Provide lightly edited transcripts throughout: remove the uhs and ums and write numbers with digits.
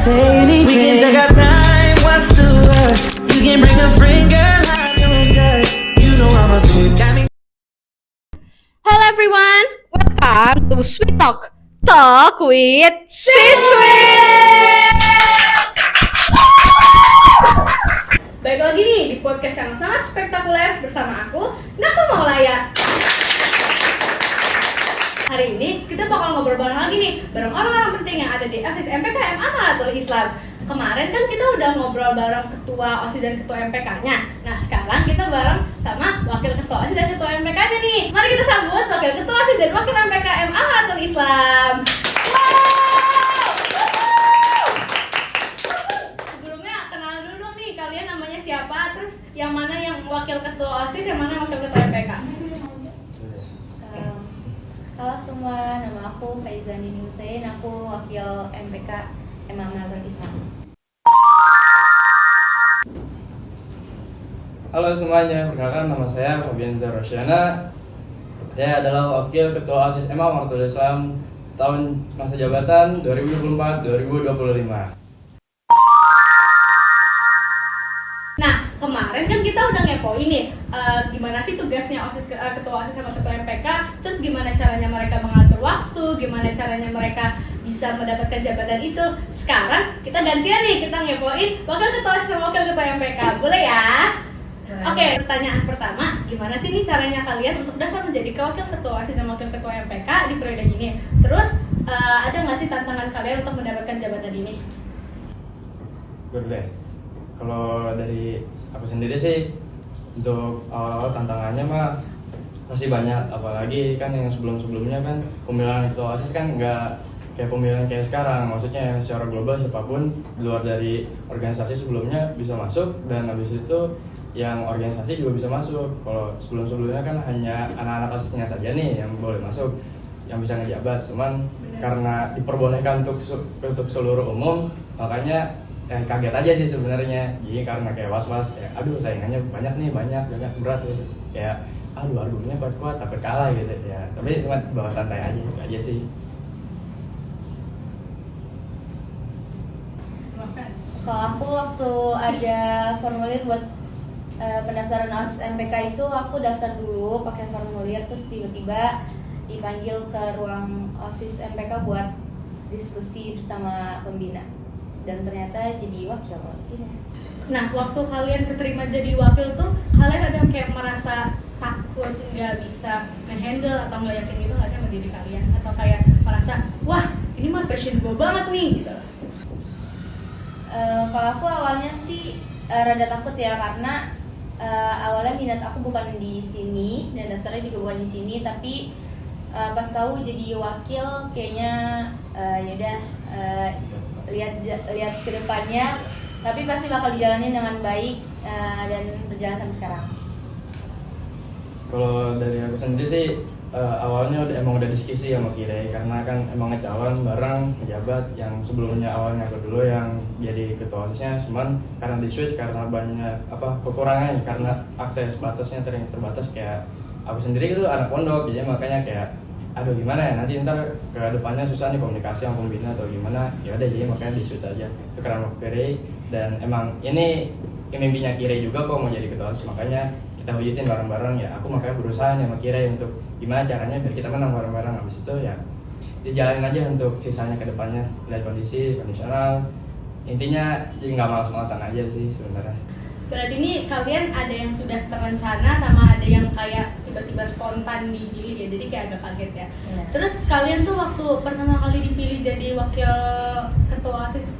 say anything. We can take our time, what's the rush? You can bring a friend, girl, I don't judge. You know I'm a good guy. Hello everyone, welcome to Sweet Talk, Talk with Siswi. Baik lagi nih di podcast yang sangat spektakuler bersama aku, Nafa Maulaya. Hari ini kita bakal ngobrol bareng lagi nih, bareng orang-orang penting yang ada di OSIS MPK MA Amanatul Islam. Kemarin kan kita udah ngobrol bareng ketua OSIS dan ketua MPK-nya. Nah sekarang kita bareng sama wakil ketua OSIS dan ketua MPK-nya nih. Mari kita sambut wakil ketua OSIS dan wakil MPK MA Amanatul Islam. Sebelumnya kenal dulu nih, kalian namanya siapa, terus yang mana yang wakil ketua OSIS, yang mana wakil ketua MPK? Halo semua, nama aku Faizan Dini Hussein, aku wakil MPK MA Amanatul Islam. Halo semuanya, perkenalkan nama saya Fabianza Rosyana. Saya adalah wakil ketua OSIS MA Amanatul Islam tahun masa jabatan 2024-2025. Nah, kemarin kan kita udah ngepoin nih gimana sih tugasnya ketua OSIS sama ketua MPK, terus gimana caranya mereka mengatur waktu, gimana caranya mereka bisa mendapatkan jabatan itu. Sekarang kita gantian nih, kita ngepoin wakil ketua OSIS sama wakil ketua MPK. Boleh ya? Oke, pertanyaan pertama, gimana sih nih caranya kalian untuk daftar menjadi wakil ketua OSIS dan wakil ketua MPK di periode ini? Terus ada nggak sih tantangan kalian untuk mendapatkan jabatan ini? Boleh. Kalau dari aku sendiri sih, untuk awal-awal tantangannya mah masih banyak. Apalagi kan yang sebelum-sebelumnya kan pemilihan ketua OSIS kan nggak kayak pemilihan kayak sekarang. Maksudnya secara global siapapun di luar dari organisasi sebelumnya bisa masuk, dan habis itu yang organisasi juga bisa masuk. Kalau sebelum-sebelumnya kan hanya anak-anak OSISnya saja nih yang boleh masuk, yang bisa ngejabat. Cuman karena diperbolehkan untuk seluruh umum, makanya kaget aja sih sebenarnya. Jadi karena kayak was-was, aduh saingannya banyak berat, terus kayak aduh argumennya kuat takut kalah gitu ya. Tapi cuma bawa santai aja, itu aja sih. Kalau aku waktu ada formulir buat pendaftaran OSIS MPK itu, aku daftar dulu pakai formulir, terus tiba-tiba dipanggil ke ruang OSIS MPK buat diskusi bersama pembina. Dan ternyata jadi wakil. Nah, waktu kalian keterima jadi wakil tuh, kalian ada kayak merasa takut nggak bisa nge-handle atau nggak yakin gitu nggak sih sama diri kalian? Atau kayak merasa, wah ini mah passion gue banget nih gitu? Kalau aku awalnya sih rada takut ya, karena awalnya minat aku bukan di sini dan daftarnya juga bukan di sini. Tapi pas tahu jadi wakil, kayaknya yaudah lihat ke depannya, tapi pasti bakal dijalani dengan baik dan berjalan sampai sekarang. Kalau dari aku sendiri sih, awalnya emang udah diskusi sama Kirei, karena kan emang ngecalon bareng ngejabat. Yang sebelumnya awalnya aku dulu yang jadi ketua OSISnya, cuman karena di switch karena banyak kekurangannya, karena akses batasnya terbatas. Kayak aku sendiri itu anak pondok, jadi makanya kayak aduh gimana ya, nanti ntar ke depannya susah nih komunikasi sama pembina atau gimana. Ya udah, jadi makanya di switch aja tukeran sama Kirei. Dan emang ini mimpinya Kirei juga kok mau jadi ketua OSIS, makanya kita wujudin bareng-bareng ya. Aku makanya berusaha sama Kirei untuk gimana caranya biar kita menang bareng-bareng. Habis itu ya dijalanin aja untuk sisanya ke depannya, lihat kondisi kondisional. Intinya jadi nggak malas-malasan aja sih sebenarnya. Berarti ini kalian ada yang sudah terencana sama ada yang kayak tiba-tiba spontan dipilih ya, jadi kayak agak kaget ya. Terus kalian tuh waktu pertama kali dipilih jadi wakil ketua OSIS,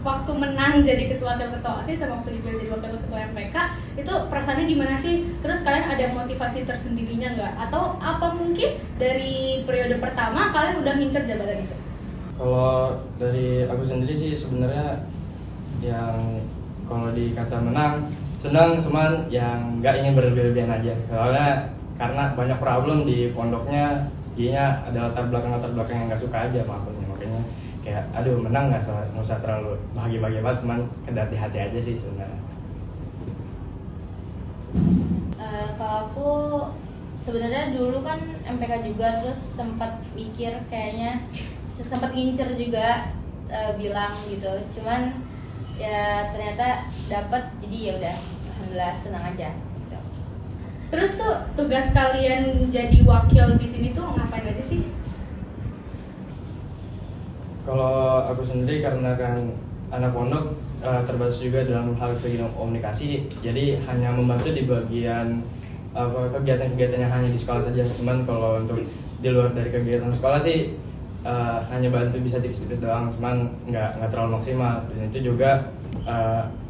waktu menang jadi ketua OSIS sama waktu dipilih jadi wakil ketua MPK, itu perasaannya gimana sih? Terus kalian ada motivasi tersendirinya nggak? Atau apa mungkin dari periode pertama kalian udah ngincer jabatan itu? Kalau dari aku sendiri sih sebenarnya yang kalau dikata menang senang, cuman yang nggak ingin berlebihan aja. Soalnya karena banyak problem di pondoknya, jadinya ada latar belakang yang nggak suka aja sama akunya. Makanya kayak aduh menang nggak usah terlalu bahagia banget, cuman kedar di hati aja sih sebenarnya. Kalau aku sebenarnya dulu kan MPK juga, terus sempat mikir kayaknya sempat ngincer juga bilang gitu. Cuman ya ternyata dapat, jadi ya udah alhamdulillah senang aja gitu. Terus tuh tugas kalian jadi wakil di sini tuh ngapain aja sih? Kalau aku sendiri karena kan anak pondok terbatas juga dalam hal kegiatan komunikasi, jadi hanya membantu di bagian kegiatan-kegiatan yang hanya di sekolah saja. Cuman kalau untuk di luar dari kegiatan sekolah sih hanya bantu bisa tipis-tipis doang, cuman nggak terlalu maksimal. Dan itu juga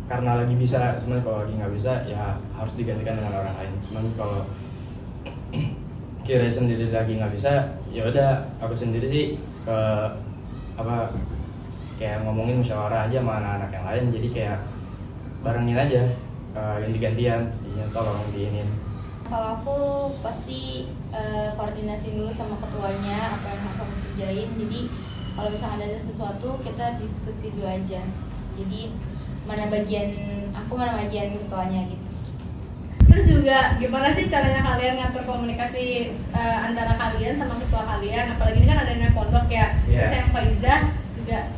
karena lagi bisa, cuman kalau lagi nggak bisa ya harus digantikan dengan orang lain. Cuman kalau kira sendiri lagi nggak bisa, ya udah aku sendiri sih ke kayak ngomongin musyawarah aja sama anak-anak yang lain, jadi kayak barengin aja ganti-gantian, jadinya tolong diinin. Kalau aku pasti koordinasi dulu sama ketuanya apa yang harus aku kerjain. Jadi kalau misalnya ada sesuatu kita diskusi dulu aja. Jadi mana bagian aku, mana bagian ketuanya gitu. Terus juga gimana sih caranya kalian ngatur komunikasi antara kalian sama ketua kalian? Apalagi ini kan ada yang pondok ya. Yeah. Terus yang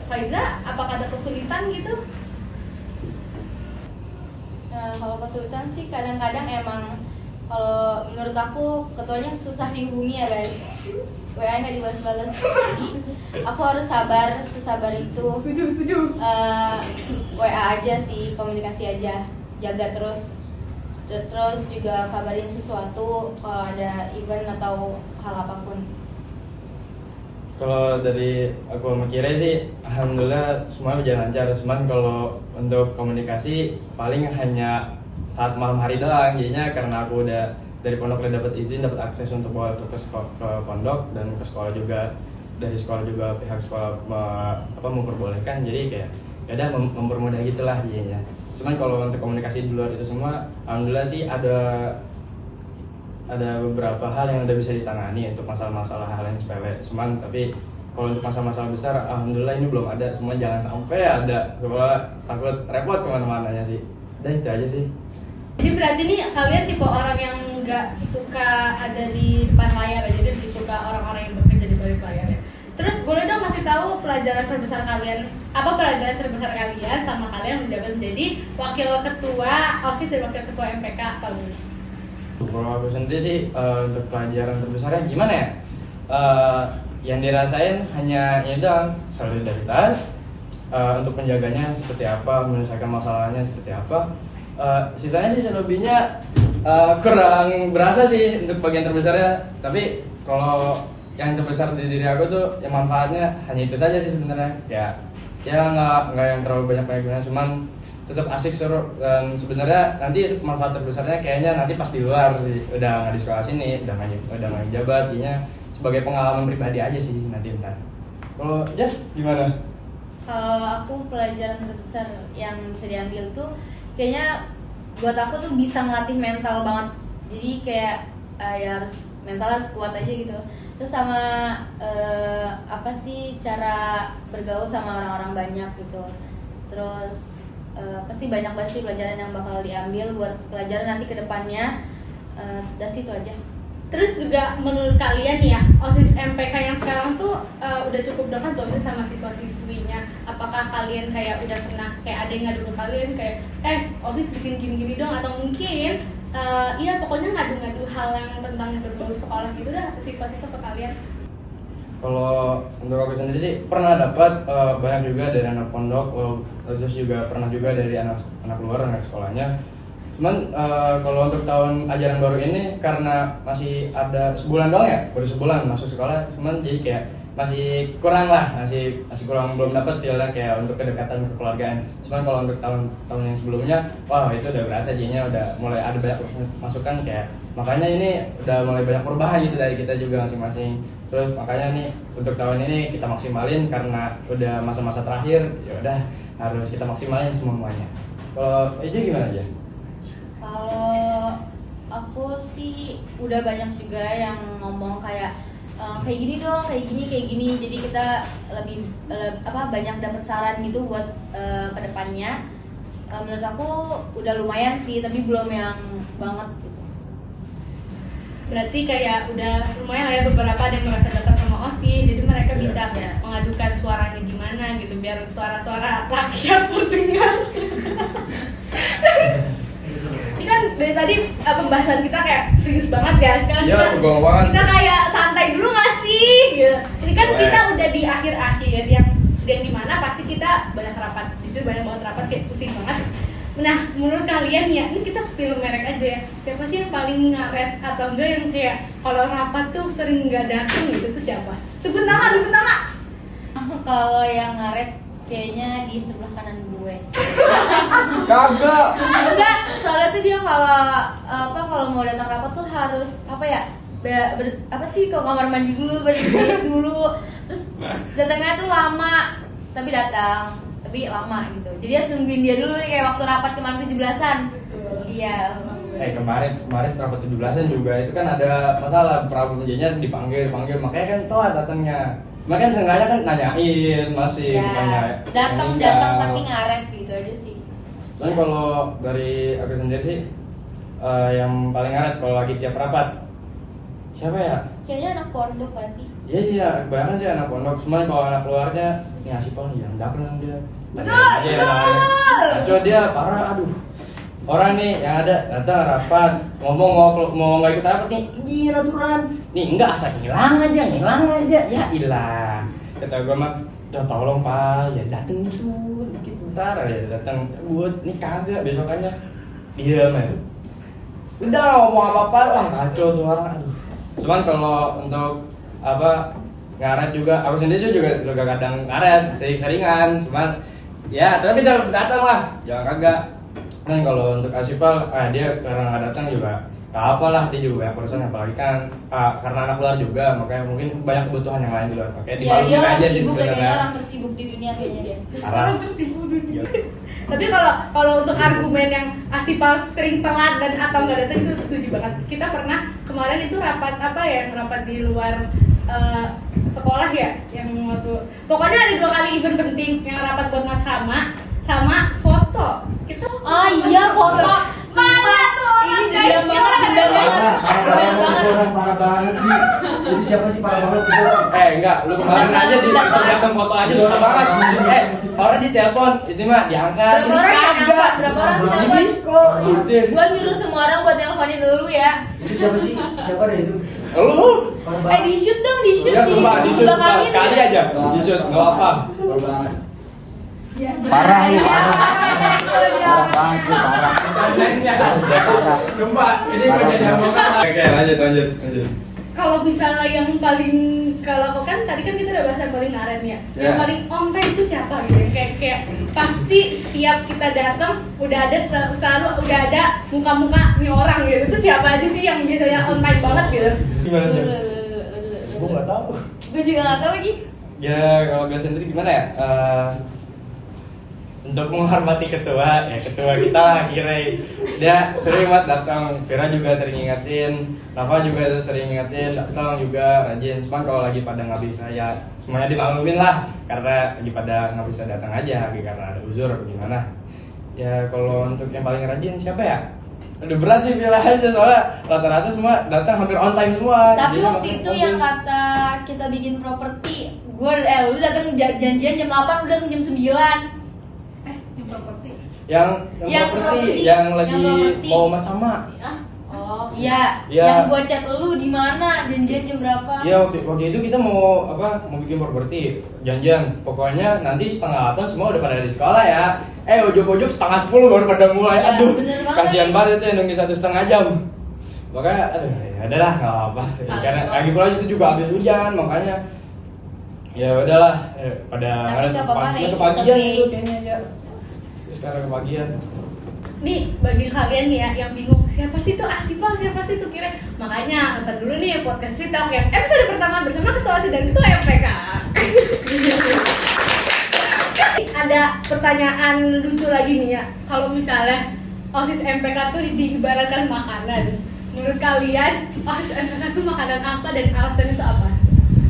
Faiza, apakah ada kesulitan gitu? Kalau kesulitan sih kadang-kadang emang kalau menurut aku ketuanya susah dihubungi ya guys. WA nggak dibalas-balas. Jadi aku harus sesabar itu. Setuju. WA aja sih, komunikasi aja, jaga terus juga kabarin sesuatu kalau ada event atau hal apapun. Kalau dari aku sama Kira sih, alhamdulillah semua berjalan lancar. Cuman kalau untuk komunikasi paling hanya saat malam hari doang. Jadinya karena aku udah dari pondok udah dapat izin, dapat akses untuk bawa ke pondok dan ke sekolah juga. Dari sekolah juga pihak sekolah memperbolehkan. Jadi kayak ya udah mempermudah gitulah jadinya. Cuman kalau untuk komunikasi di luar itu semua, alhamdulillah sih ada beberapa hal yang udah bisa ditangani untuk masalah-masalah hal yang sepele. Cuman tapi kalau untuk masalah-masalah besar, alhamdulillah ini belum ada. Semua jangan sampai ada, soalnya takut repot kemana-mananya sih. Dan itu aja sih. Jadi berarti nih kalian tipe orang yang nggak suka ada di depan layar, jadi lebih suka orang-orang yang bekerja di balik layar ya. Terus boleh dong kasih tahu pelajaran terbesar kalian, apa pelajaran terbesar kalian sama kalian menjabat menjadi wakil ketua OSIS dan wakil ketua MPK tahun ini? Kalau aku sendiri sih untuk pelajaran terbesarnya gimana ya? Yang dirasain hanya ini doang, solidaritas, untuk menjaganya seperti apa, menyelesaikan masalahnya seperti apa. Sisanya sih selebihnya kurang berasa sih untuk bagian terbesarnya. Tapi kalau yang terbesar di diri aku tuh yang manfaatnya hanya itu saja sih sebenarnya. Ya nggak yang terlalu banyak-banyak, cuman tetap asik, seru, dan sebenarnya nanti manfaat terbesarnya kayaknya nanti pas di luar sih, udah nggak di sekolah sini, udah nggak jabat, jadinya sebagai pengalaman pribadi aja sih nanti entar. Kalau ya gimana? Kalau aku pelajaran terbesar yang bisa diambil tuh kayaknya buat aku tuh bisa ngelatih mental banget. Jadi kayak ya harus mental harus kuat aja gitu. Terus sama apa sih cara bergaul sama orang-orang banyak gitu. Terus pasti banyak banget sih pelajaran yang bakal diambil buat pelajaran nanti ke depannya. Udah situ aja. Terus juga menurut kalian ya, OSIS MPK yang sekarang tuh udah cukup dekat tuh sama siswa-siswinya. Apakah kalian kayak udah pernah kayak ada yang ngadu ke kalian kayak OSIS bikin gini-gini dong, atau mungkin iya pokoknya ngadu-ngadu hal yang tentang berbau sekolah gitu dah siswa-siswa ke kalian? Kalau untuk aku sendiri sih pernah dapat banyak juga dari anak pondok, terus juga pernah juga dari anak luar, anak sekolahnya. Cuman kalau untuk tahun ajaran baru ini karena masih ada sebulan doang ya, baru sebulan masuk sekolah, cuman jadi kayak masih kurang lah, masih kurang, belum dapat feel-nya kayak untuk kedekatan kekeluargaan. Cuman kalau untuk tahun yang sebelumnya, wah itu udah berasa, jadinya udah mulai ada banyak masukan kayak, makanya ini udah mulai banyak perubahan gitu dari kita juga masing-masing. Terus makanya nih untuk tahun ini kita maksimalin karena udah masa-masa terakhir, ya udah harus kita maksimalin semuanya. Kalau Eja gimana aja? Kalau aku sih udah banyak juga yang ngomong kayak gini dong, kayak gini. Jadi kita lebih banyak dapat saran gitu buat kedepannya. Menurut aku udah lumayan sih, tapi belum yang banget gitu. berarti kayak udah lumayan lah ya beberapa ada yang merasa dekat sama OSIS, jadi mereka bisa mengadukan suaranya gimana gitu biar suara-suara rakyat terdengar. Ini kan dari tadi pembahasan kita kayak serius banget ya, sekarang kita kayak santai dulu nggak sih? Gitu. Ini kan kita udah di akhir-akhir yang dimana pasti kita banyak rapat, jujur banyak banget rapat kayak pusing banget. Nah, menurut kalian ya, ini kita spill merek aja ya. Siapa sih yang paling ngaret atau enggak yang kayak kalau rapat tuh sering nggak datang gitu tuh siapa? Sebut nama. Kalau yang ngaret kayaknya di sebelah kanan gue. Kagak. Enggak, soalnya tuh dia kalau mau datang rapat tuh harus ke kamar mandi dulu, beres dulu. Terus datangnya tuh lama, tapi lama gitu. Jadi harus nungguin dia dulu nih kayak waktu rapat kemarin 17-an. Iya. Kemarin rapat 17-an juga itu kan ada masalah, problemnya dipanggil makanya kan telat datangnya. Makanya seenggaknya kan nanyain masih bukannya datang tapi ngaret gitu aja sih. Dan kalau dari aku sendiri sih yang paling ngaret kalau lagi tiap rapat siapa ya? Kayaknya anak pondok gak sih? Iya sih ya, kebanyakan sih anak pondok. Cuman kalau anak keluarnya ngasih pon yang daklan dia. Betul dia parah, aduh. Orang nih yang ada datang rapat, ngomong mau nggak ikut rapat nih, izin aturan. Nih enggak asal ngilang aja. Ya ilah. Kata gue mah, udah tolong Pak, ya dateng gitu, dikit bentar ya datang. Buat nih kagak besokannya diam ya. Udah ngomong apa-apa, wah kacau tuh orang. Aduh. Cuman kalau untuk ngaret juga, aku sendiri juga kadang ngaret, sering-seringan, cuman ya tapi jangan datang lah, jangan kagak. Kan kalau untuk Asipal, dia karena nggak datang juga nggak apalah, dia juga urusan apalagi kan karena anak luar juga, makanya mungkin banyak kebutuhan yang lain di luar, makanya dimaluin aja sih sebenarnya. Orang tersibuk di dunia kayaknya dia. Orang tersibuk di dunia. Tapi kalau untuk argumen yang Asipal sering telat dan atau nggak datang itu setuju banget. Kita pernah kemarin itu rapat rapat di luar sekolah ya, yang waktu pokoknya ada 2 kali event penting yang rapat buat sama foto. Kita foto. Ini dendam banget. Parah banget sih. Itu siapa sih parah banget itu? Enggak, lu kemarin aja di datang foto aja susah banget. Orang di telepon, itu mah diangkat. Berapa orang sih telepon? Disko. Gua nyuruh semua orang buat nelponin dulu ya. Itu siapa sih? Siapa deh itu? Lu? Di shoot dong, di shoot. Ya sumpah, di shoot sekali aja. Di shoot, enggak apa-apa. Parah banget. Parah banget, parah. Sumpah, ini udah jadi omongan. Oke, lanjut. Kalau misalnya yang paling, kalau kan tadi kan kita udah bahas yang paling ngaret ya. Yang paling on time itu siapa gitu? Kayak pasti setiap kita datang udah ada selalu udah ada muka-muka nih orang gitu. Itu siapa aja sih yang biasanya on time banget gitu? Gimana sih? Gue nggak tahu. Gue juga nggak tahu lagi. Ya kalau gue sendiri gimana ya? Untuk menghormati ketua kita Kirai, dia sering banget datang. Vira juga sering ingetin, Nafa juga sering ingetin, datang juga rajin. Cuman kalau lagi pada nggak bisa ya semuanya dimaklumin lah, karena lagi pada nggak bisa datang aja, karena ada uzur atau gimana. Ya kalau untuk yang paling rajin siapa ya? Udah berat sih pilih aja, soalnya rata-rata semua datang hampir on time semua. Tapi jadi waktu itu yang kata kita bikin properti, gue lu datang janjian jam 8, udah jam 9. Yang properti yang lagi mau sama. Oh iya. Yang gua chat lu di mana, janjian jam berapa? Ya waktu itu kita mau bikin properti, janjian. Pokoknya nanti 7:30 semua udah pada di sekolah ya. Ujung-ujung 9:30 baru pada mulai. Ya, aduh, kasihan banget itu yang nunggu 1,5 jam. Makanya ya udahlah nggak apa. Karena lagi pula itu juga habis hujan, makanya ya udahlah pada kepagian itu kayaknya ya. Sekarang kebagian. Nih bagi kalian nih ya yang bingung siapa sih tuh Asipal, siapa sih tuh Kirai, makanya nonton dulu nih podcast kita yang episode pertama bersama ketua OSIS dan ketua MPK. Ada pertanyaan lucu lagi nih ya, kalau misalnya OSIS MPK tuh diibaratkan makanan, menurut kalian OSIS MPK tuh makanan apa dan alasan itu apa?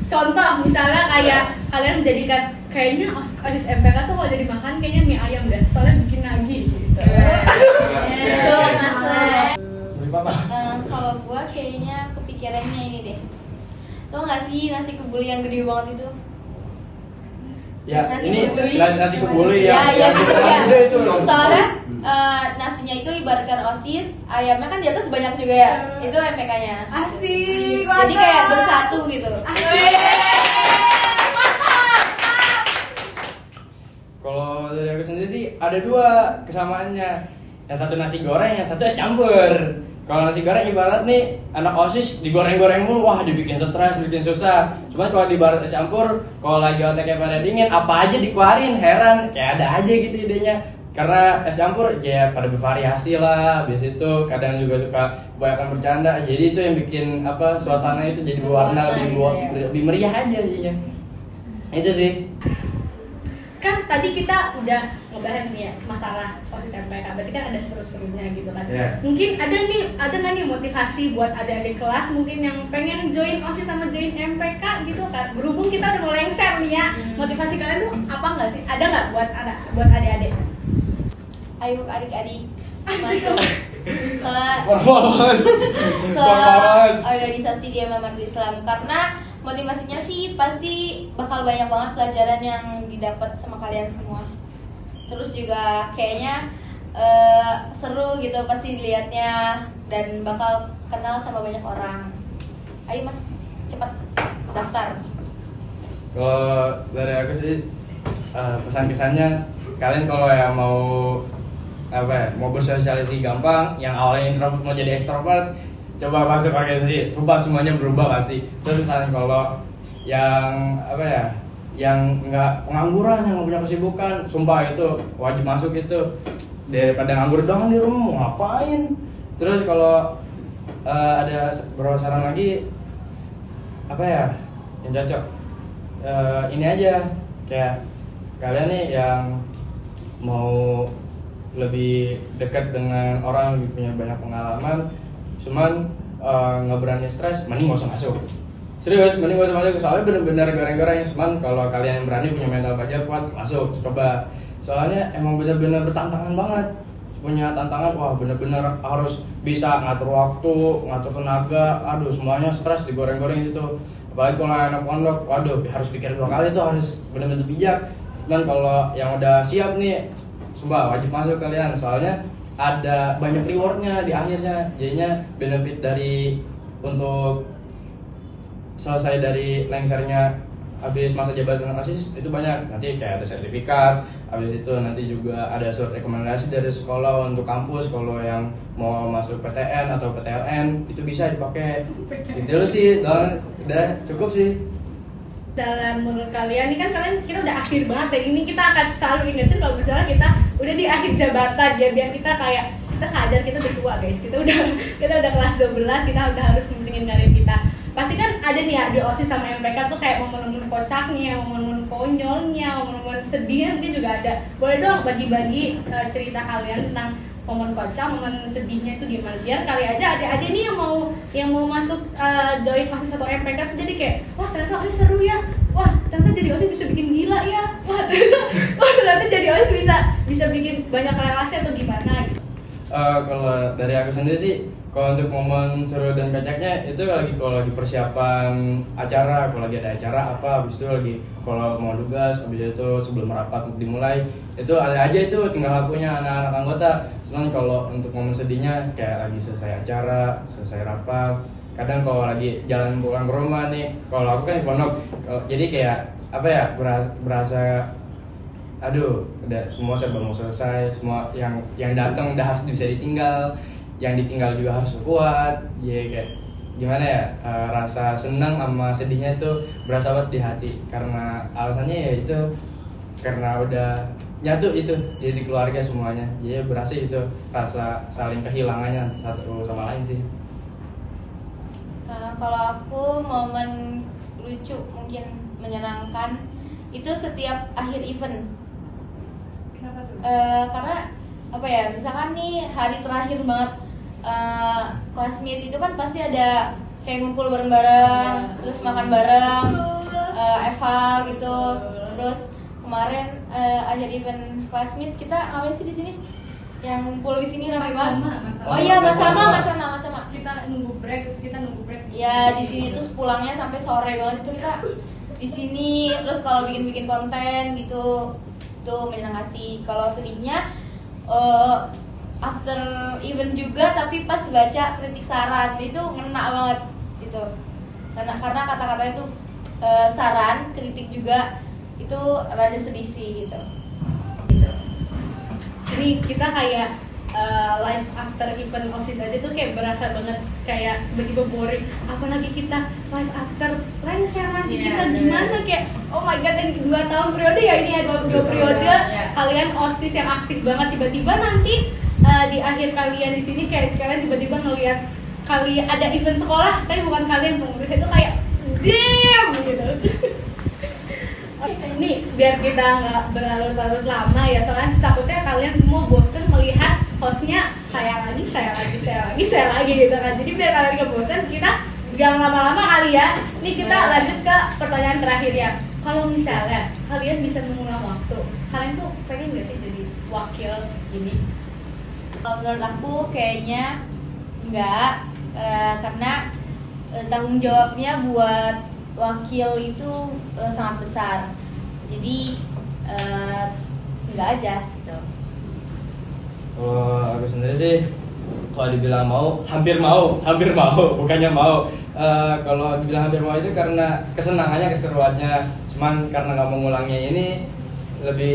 Contoh misalnya kayak kalian menjadikan kayaknya OSIS MPK tuh kalau jadi makan kayaknya mie ayam deh, soalnya bikin nagi gitu. Masuk. Beli apa? Kalau gua kayaknya kepikiran kepikirannya ini deh. Tau nggak sih nasi kebuli yang gede banget itu? Ya, Nasi ini kebuli. nasi kebuli Ya, yang gitu kita ya. gede itu. Soalnya nasinya itu ibaratkan OSIS, ayamnya kan di atas banyak juga ya. Itu MPK-nya. Asik. Jadi kayak bersatu gitu. Kalau dari aku sendiri sih ada dua kesamaannya. Yang satu nasi goreng, yang satu es campur. Kalau nasi goreng ibarat nih anak OSIS digoreng-goreng mulu, wah dibikin stres, bikin susah. Cuman kalau di ibarat es campur, kalau lagi otaknya pada dingin, apa aja dikeluarin, heran, kayak ada aja gitu idenya. Karena es campur ya pada bervariasi lah, biasa itu kadang juga suka kebanyakan bercanda. Jadi itu yang bikin apa suasana itu jadi berwarna lebih meriah aja jadinya. Itu sih. Kan tadi kita udah ngebahas nih ya masalah OSIS MPK, berarti kan ada seru-serunya gitu kan. Yeah. Mungkin ada nggak nih motivasi buat adik-adik kelas mungkin yang pengen join OSIS sama join MPK gitu kan? Berhubung kita udah mau lengser nih ya, motivasi kalian tuh apa nggak sih? Ada nggak buat adik-adik? Ayo adik-adik masuk ke organisasi GMM Marti Islam, karena motivasinya sih pasti bakal banyak banget pelajaran yang didapat sama kalian semua. Terus juga kayaknya seru gitu pasti dilihatnya, dan bakal kenal sama banyak orang. Ayo mas, cepat daftar. Kalau dari aku sih pesan-kesannya kalian kalau yang mau mau bersosialisasi gampang, yang awalnya introvert mau jadi ekstrovert, coba masuk organisasi, sumpah semuanya berubah pasti. Terus misalnya kalau yang yang nggak pengangguran, yang nggak punya kesibukan, sumpah itu wajib masuk itu, daripada nganggur doang di rumah mau ngapain. Terus kalau ada beberapa saran lagi yang cocok, ini aja kayak kalian nih yang mau lebih dekat dengan orang, lebih punya banyak pengalaman, cuman nggak berani stres, mending nggak usah masuk. Serius, mending gak usah masuk, soalnya bener-bener goreng-goreng. Cuman kalau kalian yang berani punya mental baja kuat, masuk, coba. Soalnya emang bener-bener bertantangan banget. Punya tantangan, wah bener-bener harus bisa ngatur waktu, ngatur tenaga, aduh semuanya stres digoreng-goreng situ. Apalagi kalau anak pondok, waduh harus pikir 2 kali tuh, harus bener-bener bijak. Cuman kalau yang udah siap nih, sumpah wajib masuk kalian, soalnya ada banyak rewardnya di akhirnya. Jadinya benefit dari untuk selesai dari lengsernya habis masa jabatan OSIS itu banyak. Nanti kayak ada sertifikat, habis itu nanti juga ada surat rekomendasi dari sekolah untuk kampus. Kalau yang mau masuk PTN atau PTLN itu bisa dipakai. Itu sih, udah cukup sih. Dalam menurut kalian, ini kan kita udah akhir banget ya, ini kita akan selalu ingetin kalau misalnya kita udah di akhir jabatan ya, biar kita kayak kita sadar kita udah tua guys, kita udah kelas 12, kita udah harus mentingin karir kita. Pasti kan ada nih ya di OSIS sama MPK tuh kayak momen-momen kocaknya, momen-momen konyolnya, momen-momen sedihnya mungkin juga ada. Boleh dong bagi-bagi cerita kalian tentang momen kocak, momen sedihnya itu gimana, biar kali aja adik-adik nih yang mau masuk join OSIS atau MPK tuh jadi kayak, wah ternyata OSIS seru ya, wah ternyata jadi OSIS bisa bikin gila ya, wah ternyata jadi OSIS bisa bikin banyak relasi atau gimana gitu. Kalau dari aku sendiri sih, kalau untuk momen seru dan kocaknya itu kalau lagi persiapan acara, kalau lagi ada acara apa, habis itu lagi kalau mau tugas, habis itu sebelum rapat dimulai, itu ada aja itu tinggal lakunya anak-anak anggota. Cuman kalau untuk momen sedihnya kayak lagi selesai acara, selesai rapat, kadang kalau lagi jalan pulang ke rumah nih, kalau aku kan di pondok, jadi kayak berasa aduh udah semua serba mau selesai, semua yang datang udah harus bisa ditinggal, yang ditinggal juga harus kuat. Jadi kayak gimana ya, rasa senang sama sedihnya itu berasa banget di hati, karena alasannya ya itu karena udah nyatu itu jadi keluarga semuanya. Jadi berasa itu rasa saling kehilangannya satu sama lain sih. Kalau aku momen lucu mungkin menyenangkan itu setiap akhir event. Kenapa tuh? Karena misalkan nih hari terakhir banget classmate itu kan pasti ada kayak ngumpul bareng-bareng, terus makan bareng, eval gitu. Terus kemarin akhir event classmate kita ngapain sih di sini? yang ngumpul di sini ramai banget. Sama. Oh iya, sama. Kita nunggu break. Ya di sini terus pulangnya sampai sore banget itu kita di sini. Terus kalau bikin konten gitu tuh menyenangkan sih. Kalau sedihnya after event juga, tapi pas baca kritik saran itu ngena banget gitu. Karena kata-kata itu saran, kritik juga itu rada sedih sih gitu. Ini kita kayak live after event OSIS aja tuh kayak berasa banget kayak tiba-tiba boring, apalagi kita live after share nanti kita gimana kayak oh my god, dan 2 tahun periode ya ini ya, 2 periode kalian OSIS yang aktif banget, tiba-tiba nanti di akhir kalian di sini kayak kalian tiba-tiba ngelihat kali ada event sekolah tapi bukan kalian pengurus, itu kayak damn gitu. Ini biar kita nggak berlarut-larut lama ya, soalnya takutnya kalian semua bosen melihat hostnya saya lagi gitu kan. Jadi biar kalian nggak bosen, kita nggak lama-lama kali ya. Ini kita lanjut ke pertanyaan terakhir ya. Kalau misalnya kalian bisa mengulang waktu, kalian tuh pengen nggak sih jadi wakil ini? Kalau menurut aku kayaknya enggak, karena tanggung jawabnya buat wakil itu sangat besar. Jadi enggak aja gitu. Kalau aku sendiri sih, kalau dibilang mau, hampir mau, bukannya mau. Kalau dibilang hampir mau itu karena kesenangannya, keseruannya. Cuman karena nggak mau ngulangnya ini,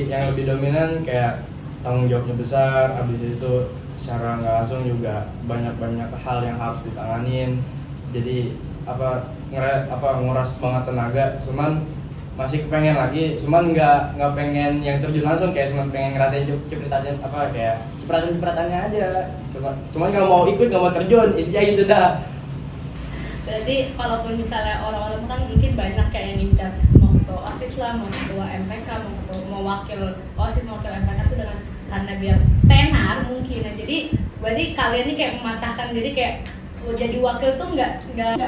yang lebih dominan kayak tanggung jawabnya besar. Habis itu secara nggak langsung juga banyak hal yang harus ditanganin. Jadi nguras banget tenaga. Cuman masih kepengen lagi, cuman nggak pengen yang terjun langsung, kayak cuman pengen ngerasain cipratan-cipratannya aja. Cuman nggak mau ikut, nggak mau terjun, intinya itu dah. Berarti kalaupun misalnya orang-orang kan mungkin banyak kayak yang ngincar mau ketua OSIS lah, mau ketua MPK, mau wakil OSIS, mau wakil MPK tuh dengan karena biar tenar mungkin. Nah, jadi berarti kalian nih kayak mematahkan diri kayak jadi wakil tuh nggak semudah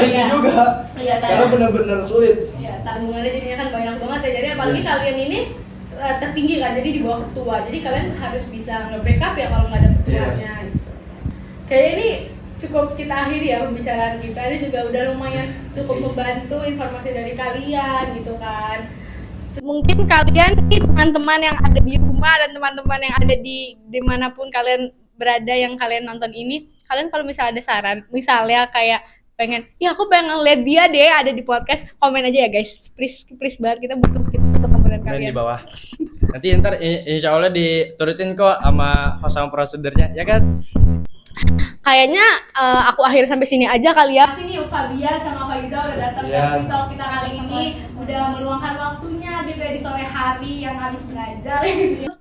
itu juga. Iya, Karena benar-benar sulit. Ya, tanggungannya jadinya kan banyak banget ya. Jadi apalagi kalian ini tertinggi kan, jadi di bawah ketua. Jadi kalian harus bisa nge-backup ya kalau nggak ada ketuanya. Gitu. Kayak ini cukup kita akhiri ya pembicaraan kita. Ini juga udah lumayan cukup membantu informasi dari kalian gitu kan. Mungkin kalian nih teman-teman yang ada di rumah dan teman-teman yang ada di dimanapun kalian berada yang kalian nonton ini, kalian kalau misalnya ada saran, misalnya kayak pengen, ya aku pengen lihat dia deh ada di podcast, komen aja ya guys, please banget, kita butuh komenan kalian di bawah. Nanti ntar insya Allah diturutin kok sama prosedurnya, ya kan? Kayaknya aku akhir sampai sini aja kali ya. Sini Fabian sama Faiza udah datang ke Sweet Talk kita kali ini, udah meluangkan waktunya gitu ya di sore hari yang habis belajar.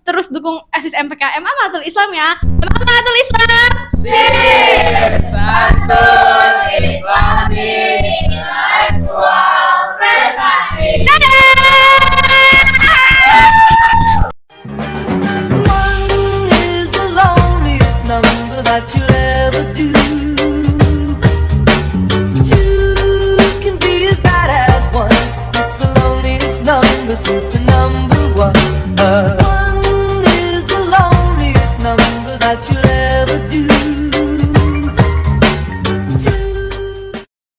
Terus dukung ASIS MPKM Amanatul Islam ya. Amanatul Islam. Santun Islami intelektual prestasi. One is the loneliest number that you'll ever do. Two can be as bad as one. It's the loneliest number since the